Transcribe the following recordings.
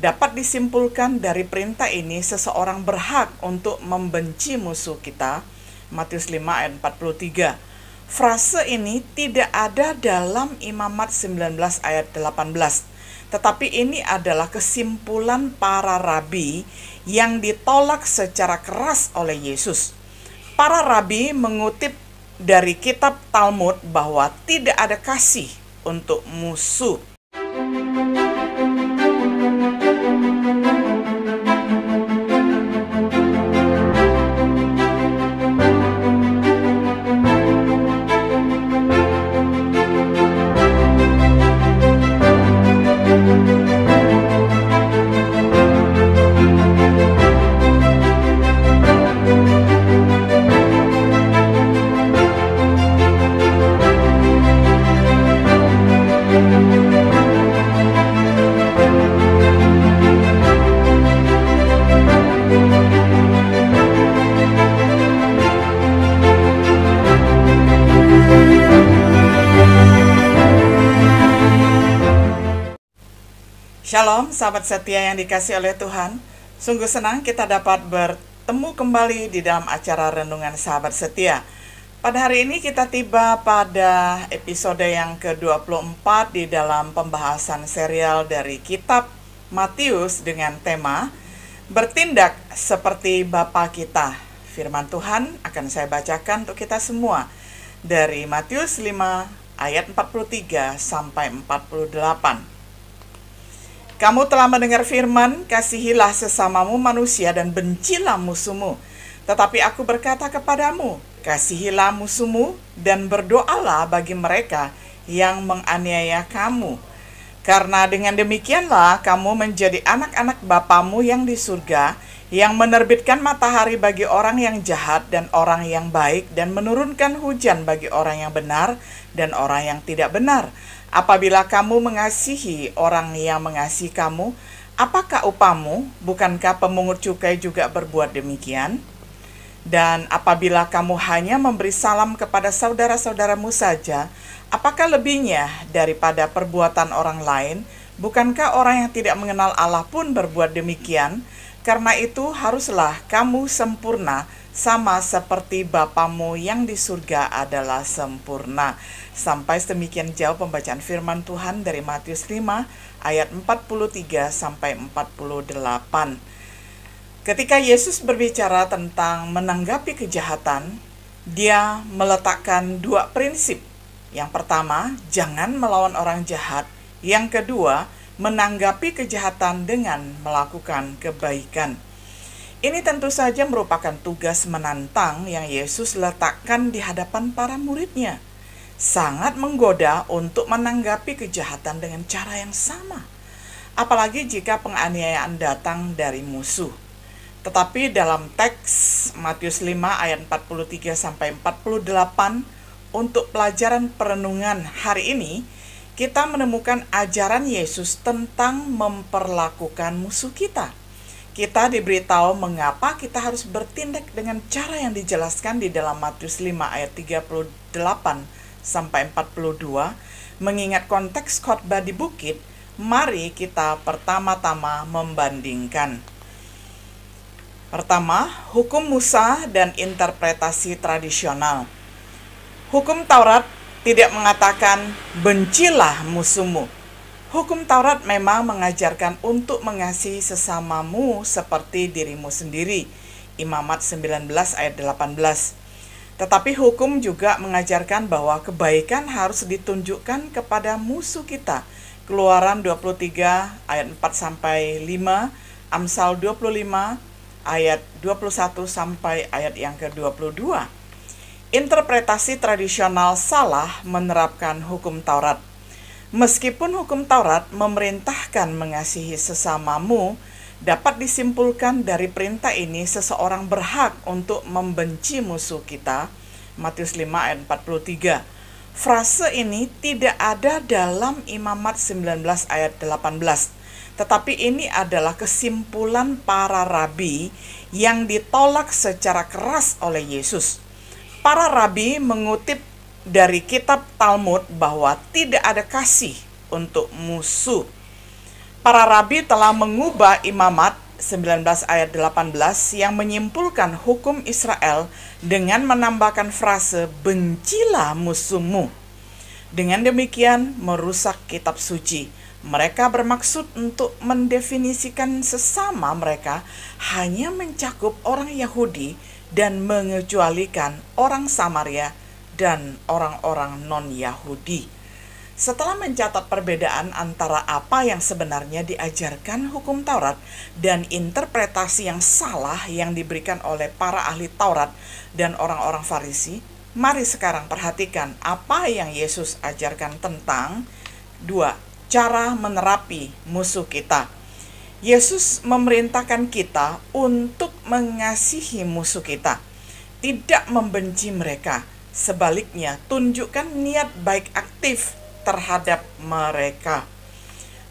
Dapat disimpulkan dari perintah ini seseorang berhak untuk membenci musuh kita. Matius 5 ayat 43. Frase ini tidak ada dalam Imamat 19 ayat 18. Tetapi ini adalah kesimpulan para rabi yang ditolak secara keras oleh Yesus. Para rabi mengutip dari kitab Talmud bahwa tidak ada kasih untuk musuh. Shalom, sahabat setia yang dikasih oleh Tuhan. Sungguh senang kita dapat bertemu kembali di dalam acara Renungan Sahabat Setia. Pada hari ini kita tiba pada episode yang ke-24 di dalam pembahasan serial dari kitab Matius dengan tema Bertindak Seperti Bapa Kita. Firman Tuhan akan saya bacakan untuk kita semua dari Matius 5 ayat 43 sampai 48. Kamu telah mendengar firman, kasihilah sesamamu manusia dan bencilah musuhmu. Tetapi aku berkata kepadamu, kasihilah musuhmu dan berdoalah bagi mereka yang menganiaya kamu. Karena dengan demikianlah kamu menjadi anak-anak Bapamu yang di surga, yang menerbitkan matahari bagi orang yang jahat dan orang yang baik, dan menurunkan hujan bagi orang yang benar dan orang yang tidak benar. Apabila kamu mengasihi orang yang mengasihi kamu, apakah upamu? Bukankah pemungut cukai juga berbuat demikian? Dan apabila kamu hanya memberi salam kepada saudara-saudaramu saja, apakah lebihnya daripada perbuatan orang lain? Bukankah orang yang tidak mengenal Allah pun berbuat demikian? Karena itu haruslah kamu sempurna, sama seperti Bapamu yang di surga adalah sempurna. Sampai sedemikian jauh pembacaan firman Tuhan dari Matius 5 ayat 43 sampai 48. Ketika Yesus berbicara tentang menanggapi kejahatan, dia meletakkan dua prinsip. Yang pertama, jangan melawan orang jahat. Yang kedua, menanggapi kejahatan dengan melakukan kebaikan. Ini tentu saja merupakan tugas menantang yang Yesus letakkan di hadapan para muridnya. Sangat menggoda untuk menanggapi kejahatan dengan cara yang sama. Apalagi jika penganiayaan datang dari musuh. Tetapi dalam teks Matius 5 ayat 43 sampai 48 untuk pelajaran perenungan hari ini, kita menemukan ajaran Yesus tentang memperlakukan musuh kita. Kita diberitahu mengapa kita harus bertindak dengan cara yang dijelaskan di dalam Matius 5 ayat 38 sampai 42. Mengingat konteks khotbah di bukit, mari kita pertama-tama membandingkan. Pertama, hukum Musa dan interpretasi tradisional. Hukum Taurat tidak mengatakan bencilah musuhmu. Hukum Taurat memang mengajarkan untuk mengasihi sesamamu seperti dirimu sendiri. Imamat 19 ayat 18. Tetapi hukum juga mengajarkan bahwa kebaikan harus ditunjukkan kepada musuh kita. Keluaran 23 ayat 4 sampai 5, Amsal 25 ayat 21 sampai ayat yang ke-22. Interpretasi tradisional salah menerapkan hukum Taurat. Meskipun hukum Taurat memerintahkan mengasihi sesamamu, dapat disimpulkan dari perintah ini seseorang berhak untuk membenci musuh kita. Matius 5 ayat 43. Frase ini tidak ada dalam Imamat 19 ayat 18. Tetapi ini adalah kesimpulan para rabi yang ditolak secara keras oleh Yesus. Para rabi mengutip dari kitab Talmud bahwa tidak ada kasih untuk musuh. Para rabi telah mengubah Imamat 19 ayat 18 yang menyimpulkan hukum Israel dengan menambahkan frase bencilah musuhmu. Dengan demikian merusak kitab suci. Mereka bermaksud untuk mendefinisikan sesama mereka hanya mencakup orang Yahudi dan mengecualikan orang Samaria dan orang-orang non-Yahudi. Setelah mencatat perbedaan antara apa yang sebenarnya diajarkan hukum Taurat dan interpretasi yang salah yang diberikan oleh para ahli Taurat dan orang-orang Farisi, mari sekarang perhatikan apa yang Yesus ajarkan tentang 2. Cara menerapi musuh kita. Yesus memerintahkan kita untuk mengasihi musuh kita, tidak membenci mereka. Sebaliknya, tunjukkan niat baik aktif terhadap mereka.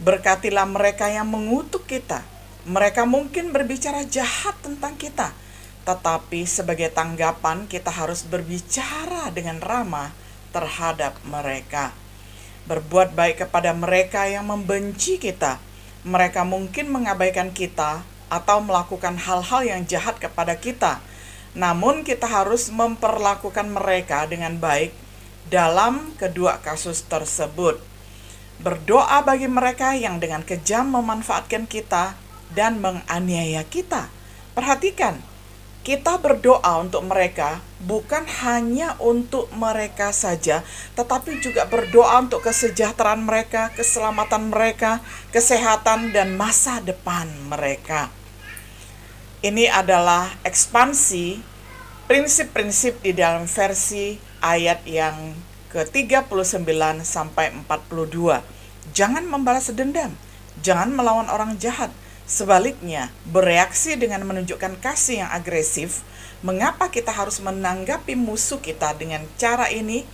Berkatilah mereka yang mengutuk kita. Mereka mungkin berbicara jahat tentang kita, tetapi sebagai tanggapan kita harus berbicara dengan ramah terhadap mereka. Berbuat baik kepada mereka yang membenci kita. Mereka mungkin mengabaikan kita atau melakukan hal-hal yang jahat kepada kita. Namun kita harus memperlakukan mereka dengan baik dalam kedua kasus tersebut. Berdoa bagi mereka yang dengan kejam memanfaatkan kita dan menganiaya kita. Perhatikan, kita berdoa untuk mereka bukan hanya untuk mereka saja, tetapi juga berdoa untuk kesejahteraan mereka, keselamatan mereka, kesehatan, dan masa depan mereka. Ini adalah ekspansi prinsip-prinsip di dalam versi ayat yang ke-39 sampai 42. Jangan membalas dendam, jangan melawan orang jahat. Sebaliknya, bereaksi dengan menunjukkan kasih yang agresif. Mengapa kita harus menanggapi musuh kita dengan cara ini?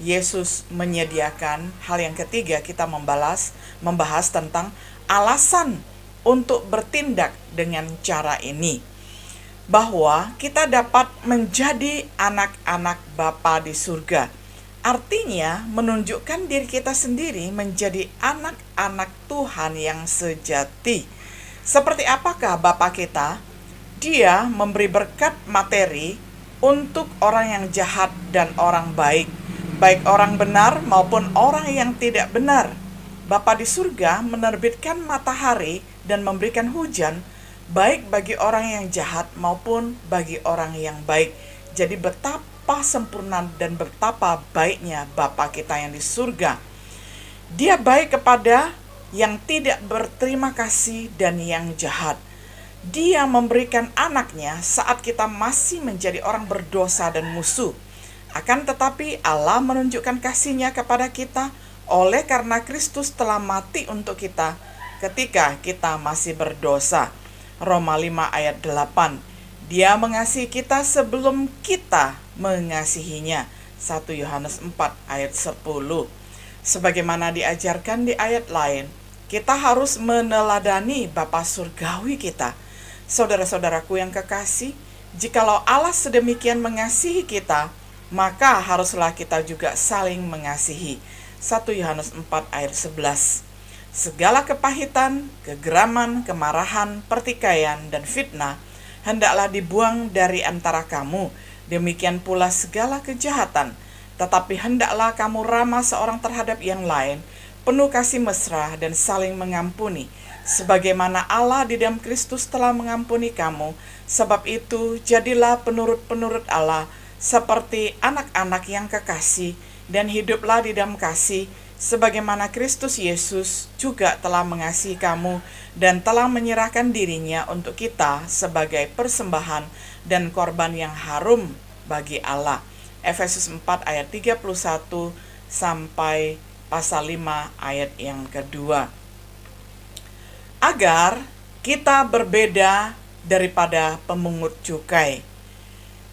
Yesus menyediakan hal yang ketiga, kita membahas tentang alasan untuk bertindak dengan cara ini. Bahwa kita dapat menjadi anak-anak Bapa di surga. Artinya menunjukkan diri kita sendiri menjadi anak-anak Tuhan yang sejati. Seperti apakah Bapa kita? Dia memberi berkat materi untuk orang yang jahat dan orang baik, baik orang benar maupun orang yang tidak benar. Bapa di surga menerbitkan matahari dan memberikan hujan baik bagi orang yang jahat maupun bagi orang yang baik. Jadi betapa sempurna dan betapa baiknya Bapa kita yang di surga. Dia baik kepada yang tidak berterima kasih dan yang jahat. Dia memberikan anaknya saat kita masih menjadi orang berdosa dan musuh. Akan tetapi Allah menunjukkan kasih-Nya kepada kita oleh karena Kristus telah mati untuk kita ketika kita masih berdosa. Roma 5 ayat 8. Dia mengasihi kita sebelum kita mengasihinya. 1 Yohanes 4 ayat 10. Sebagaimana diajarkan di ayat lain, kita harus meneladani Bapa surgawi kita. Saudara-saudaraku yang kekasih, jikalau Allah sedemikian mengasihi kita, maka haruslah kita juga saling mengasihi. 1 Yohanes 4 ayat 11. Segala kepahitan, kegeraman, kemarahan, pertikaian, dan fitnah hendaklah dibuang dari antara kamu. Demikian pula segala kejahatan. Tetapi hendaklah kamu ramah seorang terhadap yang lain, penuh kasih mesra dan saling mengampuni, sebagaimana Allah di dalam Kristus telah mengampuni kamu. Sebab itu, jadilah penurut-penurut Allah seperti anak-anak yang kekasih, dan hiduplah di dalam kasih, sebagaimana Kristus Yesus juga telah mengasihi kamu dan telah menyerahkan dirinya untuk kita sebagai persembahan dan korban yang harum bagi Allah. Efesus 4 ayat 31 sampai pasal 5 ayat yang kedua. Agar kita berbeda daripada pemungut cukai.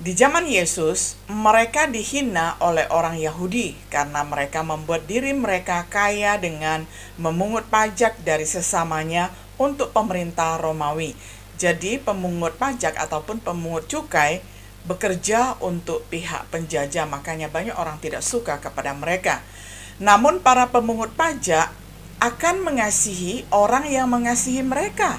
Di zaman Yesus, mereka dihina oleh orang Yahudi karena mereka membuat diri mereka kaya dengan memungut pajak dari sesamanya untuk pemerintah Romawi. Jadi pemungut pajak ataupun pemungut cukai bekerja untuk pihak penjajah, makanya banyak orang tidak suka kepada mereka. Namun para pemungut pajak akan mengasihi orang yang mengasihi mereka.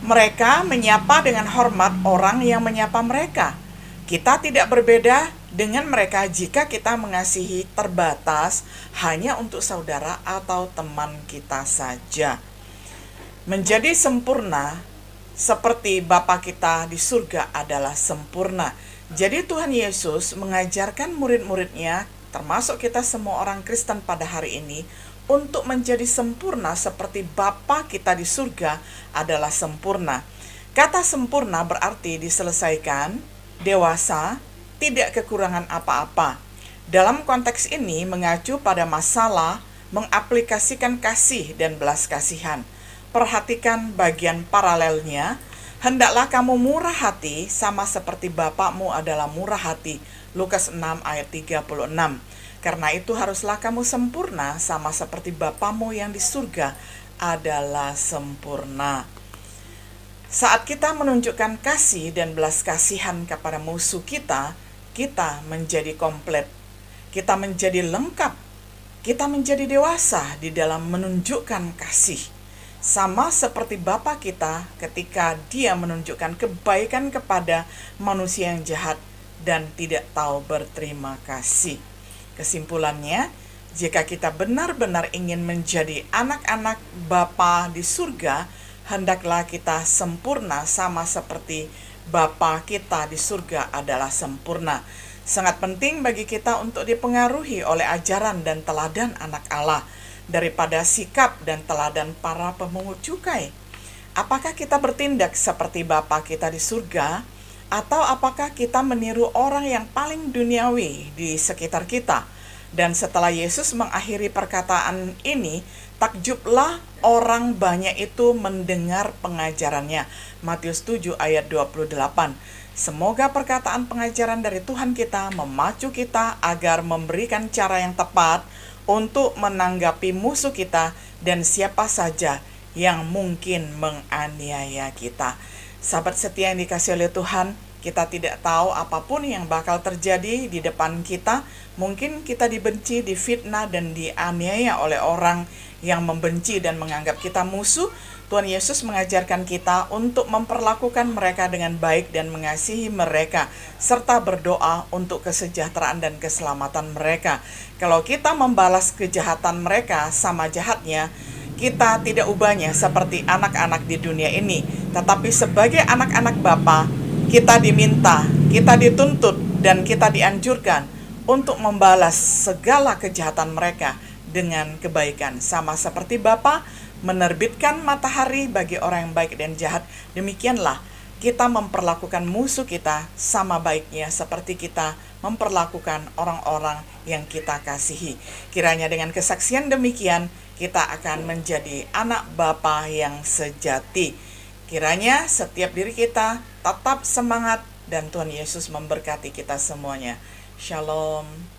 Mereka menyapa dengan hormat orang yang menyapa mereka. Kita tidak berbeda dengan mereka jika kita mengasihi terbatas hanya untuk saudara atau teman kita saja. Menjadi sempurna seperti Bapa kita di surga adalah sempurna. Jadi Tuhan Yesus mengajarkan murid-muridnya, termasuk kita semua orang Kristen pada hari ini, untuk menjadi sempurna seperti Bapa kita di surga adalah sempurna. Kata sempurna berarti diselesaikan, dewasa, tidak kekurangan apa-apa. Dalam konteks ini mengacu pada masalah, mengaplikasikan kasih dan belas kasihan. Perhatikan bagian paralelnya. Hendaklah kamu murah hati sama seperti Bapamu adalah murah hati. Lukas 6 ayat 36. Karena itu haruslah kamu sempurna sama seperti Bapamu yang di surga adalah sempurna. Saat kita menunjukkan kasih dan belas kasihan kepada musuh kita, kita menjadi komplit. Kita menjadi lengkap. Kita menjadi dewasa di dalam menunjukkan kasih. Sama seperti Bapa kita ketika Dia menunjukkan kebaikan kepada manusia yang jahat dan tidak tahu berterima kasih. Kesimpulannya, jika kita benar-benar ingin menjadi anak-anak Bapa di surga, hendaklah kita sempurna sama seperti Bapa kita di surga adalah sempurna. Sangat penting bagi kita untuk dipengaruhi oleh ajaran dan teladan anak Allah daripada sikap dan teladan para pemungut cukai. Apakah kita bertindak seperti Bapa kita di surga? Atau apakah kita meniru orang yang paling duniawi di sekitar kita? Dan setelah Yesus mengakhiri perkataan ini, takjublah orang banyak itu mendengar pengajarannya. Matius 7 ayat 28. Semoga perkataan pengajaran dari Tuhan kita memacu kita agar memberikan cara yang tepat untuk menanggapi musuh kita dan siapa saja yang mungkin menganiaya kita. Sahabat setia yang dikasihi oleh Tuhan, kita tidak tahu apapun yang bakal terjadi di depan kita. Mungkin kita dibenci, difitnah, dan dianiaya oleh orang yang membenci dan menganggap kita musuh. Tuhan Yesus mengajarkan kita untuk memperlakukan mereka dengan baik dan mengasihi mereka, serta berdoa untuk kesejahteraan dan keselamatan mereka. Kalau kita membalas kejahatan mereka sama jahatnya, kita tidak ubahnya seperti anak-anak di dunia ini. Tetapi sebagai anak-anak Bapa, kita diminta, kita dituntut, dan kita dianjurkan untuk membalas segala kejahatan mereka dengan kebaikan. Sama seperti Bapa menerbitkan matahari bagi orang yang baik dan jahat, demikianlah kita memperlakukan musuh kita sama baiknya seperti kita memperlakukan orang-orang yang kita kasihi. Kiranya dengan kesaksian demikian, kita akan menjadi anak Bapa yang sejati. Kiranya setiap diri kita tetap semangat dan Tuhan Yesus memberkati kita semuanya. Shalom.